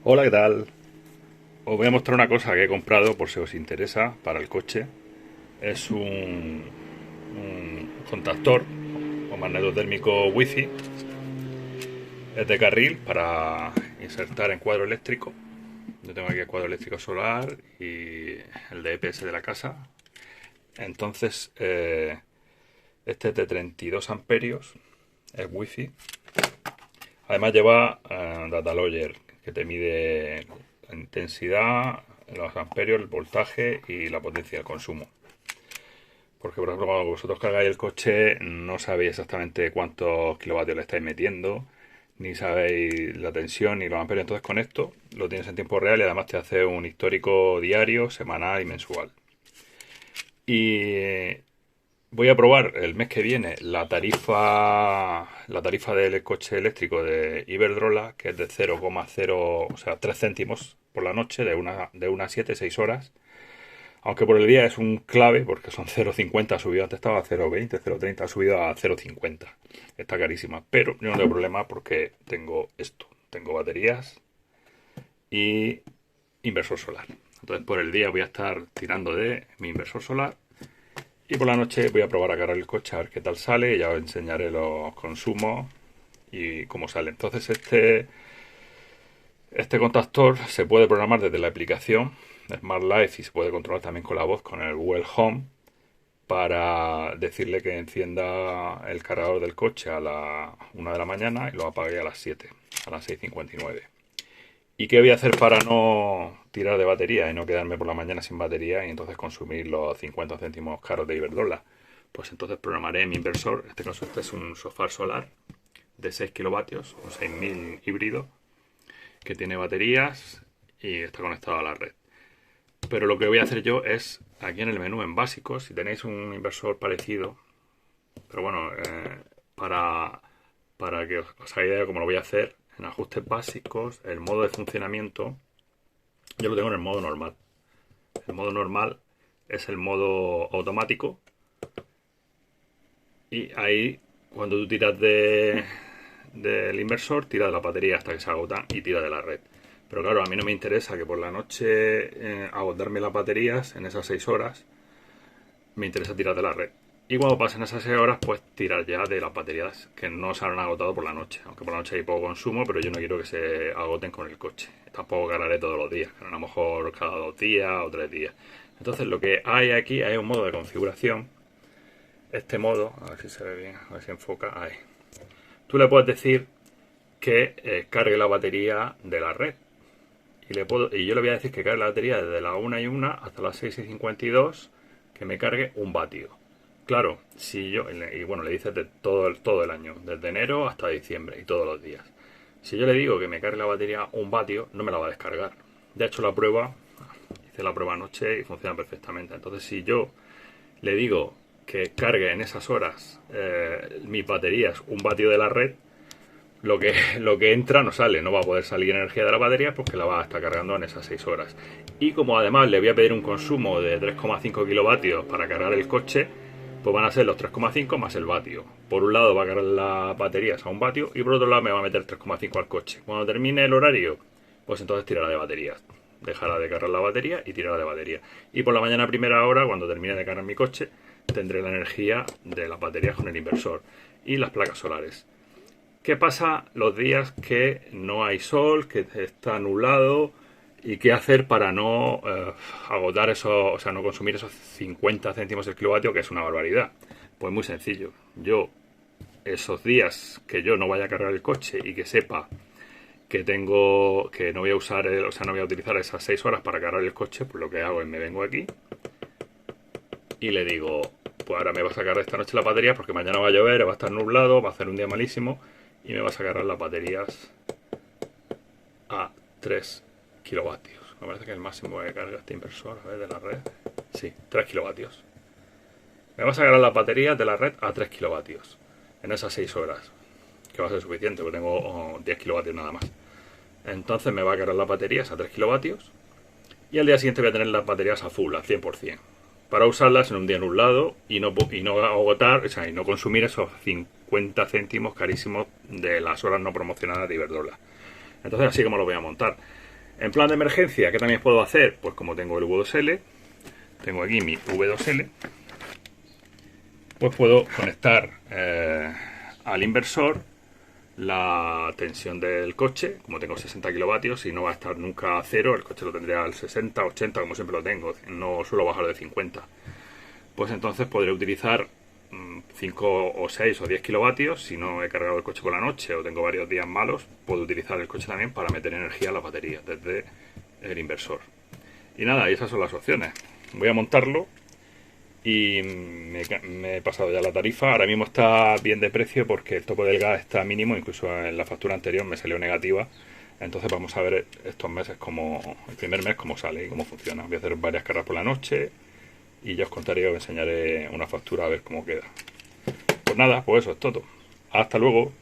Hola, ¿qué tal? Os voy a mostrar una cosa que he comprado por si os interesa para el coche. Es un contactor o magnetotérmico wifi. Es de carril para insertar en cuadro eléctrico. Yo tengo aquí el cuadro eléctrico solar y el de EPS de la casa. Entonces, este es de 32 amperios, es wifi. Además lleva data logger, que te mide la intensidad, los amperios, el voltaje y la potencia del consumo. Porque, por ejemplo, cuando vosotros cargáis el coche, no sabéis exactamente cuántos kilovatios le estáis metiendo, ni sabéis la tensión ni los amperios. Entonces, con esto lo tienes en tiempo real y además te hace un histórico diario, semanal y mensual. Y voy a probar el mes que viene la tarifa del coche eléctrico de Iberdrola, que es de 0,0, o sea, 3 céntimos por la noche, de una a 7, 6 horas. Aunque por el día es un clave, porque son 0,50, ha subido, antes estaba a 0,20, 0,30, ha subido a 0,50. Está carísima, pero yo no tengo problema porque tengo esto. Tengo baterías y inversor solar. Entonces por el día voy a estar tirando de mi inversor solar y por la noche voy a probar a cargar el coche a ver qué tal sale y ya os enseñaré los consumos y cómo sale. Entonces este contactor se puede programar desde la aplicación Smart Life y se puede controlar también con la voz con el Google Home para decirle que encienda el cargador del coche a la 1 de la mañana y lo apague a las 7, a las 6:59. ¿Y qué voy a hacer para no tirar de batería y no quedarme por la mañana sin batería y entonces consumir los 50 céntimos caros de Iberdrola? Pues entonces programaré mi inversor. En este caso este es un sofá solar de 6 kilovatios, un 6000 híbrido, que tiene baterías y está conectado a la red. Pero lo que voy a hacer yo es, aquí en el menú en básicos, si tenéis un inversor parecido, pero bueno, para que os hagáis idea de cómo lo voy a hacer, en ajustes básicos, el modo de funcionamiento, yo lo tengo en el modo normal. El modo normal es el modo automático y ahí cuando tú tiras del inversor, tira de la batería hasta que se agota y tira de la red. Pero claro, a mí no me interesa que por la noche agotarme las baterías en esas 6 horas, me interesa tirar de la red. Y cuando pasen esas 6 horas, pues tirar ya de las baterías que no se han agotado por la noche. Aunque por la noche hay poco consumo, pero yo no quiero que se agoten con el coche. Tampoco cargaré todos los días, a lo mejor cada 2 días o 3 días. Entonces lo que hay aquí hay un modo de configuración. Este modo, a ver si se ve bien, a ver si enfoca. Ahí. Tú le puedes decir que cargue la batería de la red. Y yo le voy a decir que cargue la batería desde las 1:01 hasta las 6:52, que me cargue 1 vatio. Claro, si yo, y bueno, le dices de todo el año, desde enero hasta diciembre y todos los días. Si yo le digo que me cargue la batería 1 vatio, no me la va a descargar. Ya he hecho la prueba, hice la prueba anoche y funciona perfectamente. Entonces, si yo le digo que cargue en esas horas mis baterías 1 vatio de la red, lo que entra no sale, no va a poder salir energía de la batería porque la va a estar cargando en esas 6 horas. Y como además le voy a pedir un consumo de 3,5 kilovatios para cargar el coche, pues van a ser los 3,5 más el vatio. Por un lado va a cargar las baterías a 1 vatio y por otro lado me va a meter 3,5 al coche. Cuando termine el horario, pues entonces tirará de baterías. Dejará de cargar la batería y tirará de batería. Y por la mañana a primera hora, cuando termine de cargar mi coche, tendré la energía de las baterías con el inversor y las placas solares. ¿Qué pasa los días que no hay sol, que está nublado? ¿Y qué hacer para no agotar eso, o sea, no consumir esos 50 céntimos el kilovatio, que es una barbaridad? Pues muy sencillo. Yo, esos días que yo no vaya a cargar el coche y que sepa que no voy a usar, o sea, no voy a utilizar esas 6 horas para cargar el coche, pues lo que hago es me vengo aquí y le digo, pues ahora me vas a cargar esta noche la batería porque mañana va a llover, va a estar nublado, va a hacer un día malísimo y me vas a cargar las baterías a 3 kilovatios. Me parece que el máximo que carga este inversor, a ver, de la red. Sí, 3 kilovatios. Me vas a cargar las baterías de la red a 3 kilovatios en esas 6 horas, que va a ser suficiente, porque tengo 10 kilovatios nada más. Entonces me va a cargar las baterías a 3 kilovatios y al día siguiente voy a tener las baterías a full, al 100%, para usarlas en un día nublado y no agotar, o sea, y no consumir esos 50 céntimos carísimos de las horas no promocionadas de Iberdrola. Entonces así como lo voy a montar. En plan de emergencia, ¿qué también puedo hacer? Pues como tengo el V2L, tengo aquí mi V2L, pues puedo conectar al inversor la tensión del coche. Como tengo 60 kilovatios y no va a estar nunca a cero, el coche lo tendría al 60, 80 como siempre lo tengo, no suelo bajar de 50. Pues entonces podré utilizar 5 o 6 o 10 kilovatios. Si no he cargado el coche por la noche o tengo varios días malos, puedo utilizar el coche también para meter energía a la batería desde el inversor. Y nada, esas son las opciones. Voy a montarlo y me he pasado ya la tarifa. Ahora mismo está bien de precio porque el tope del gas está mínimo, incluso en la factura anterior me salió negativa. Entonces vamos a ver estos meses el primer mes cómo sale y cómo funciona. Voy a hacer varias cargas por la noche y ya os contaré, os enseñaré una factura a ver cómo queda. Pues nada, pues eso es todo. Hasta luego.